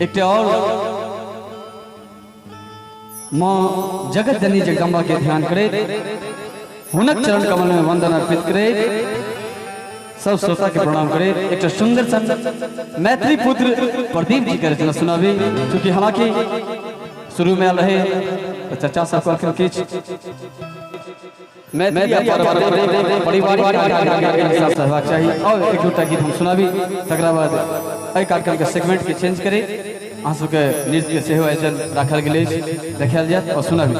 एक और माँ जगत जननी जगदम्बा के ध्यान करे, हुनक चरण कमल में वंदन अर्पित करे, सब श्रोता के प्रणाम करे। एक सुंदर सा मैत्री पुत्र प्रदीप जी के रचना सुनावी, क्योंकि हालांकि शुरू में रहे तो चर्चा सबको आखिर किच मैत्री परिवार सहभाग चाहिए और एक दूटा गीत हम सुनावी, तकरा बाद एहि कार्यक्रम के सेगमेंट के चेंज करे, आंसू के नृत्य से आयोजन रखल गेल देखल जाए और सुनावी।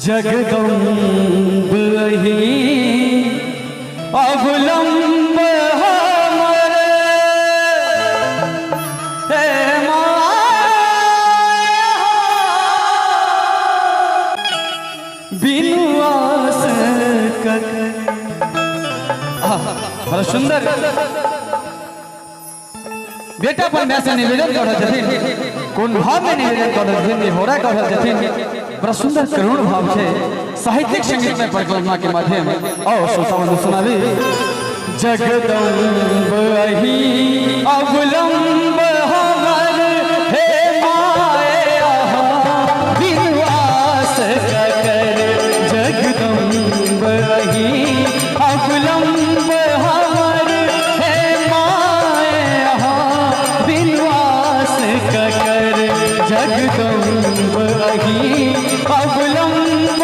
जगदम्ब अवलंब हमर हे बिनु आस बड़ा सुंदर बेटा पर मैं से निवेदन कर कौन भाव में निवेदन कर हो रहा कर बड़ा सुंदर करुण भाव है साहित्यिक संगीत में परिकल्पना के माध्यम और श्रोता सुनावी। जगदम्ब अवलंब हमर हे माया बिनु आस कर, जगदम्ब अवलंब हमर हे माया बिनु आस कर, जगदम्ब अवलंब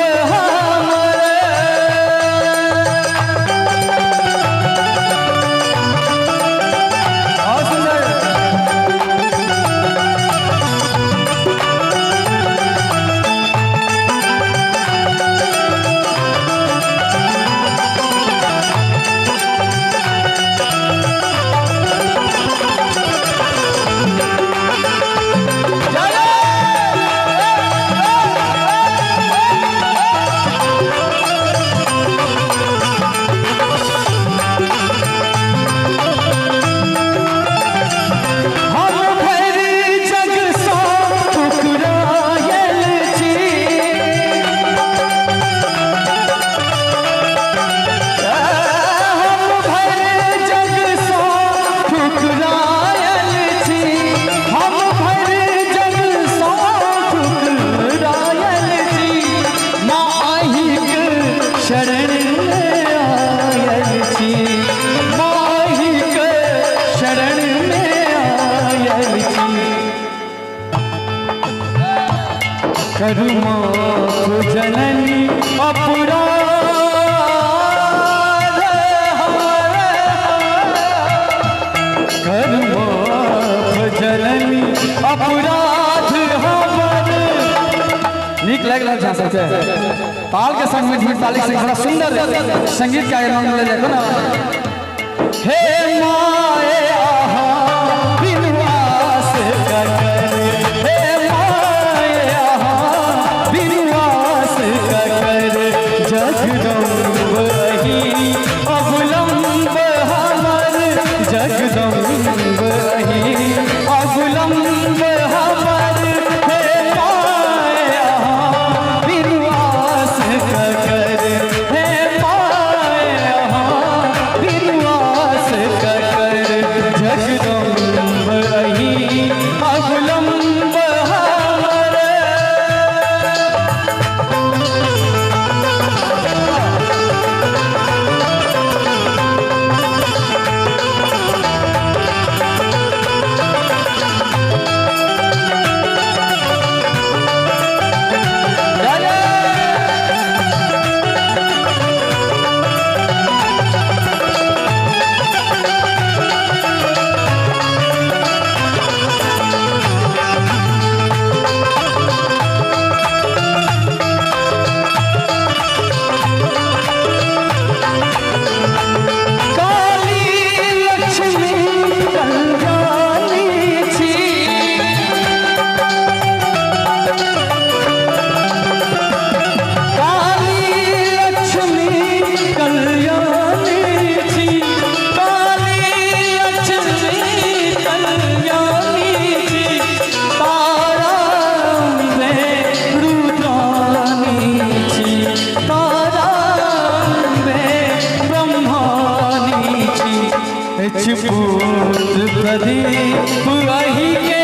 करुमा जननी अपराध करुमा जननी अपराध हमर नीक लग झांसा ताल के संग में ताली से बड़ा सुंदर संगीत का आनंद ले देखो ना। हे माए बिनु आस कर, जगदम्ब अवलंब हमर, जगदम्ब अवलंब हमर हे माया बिनु आस कर, हे माया बिनु आस पुत्र प्रदीप अहि के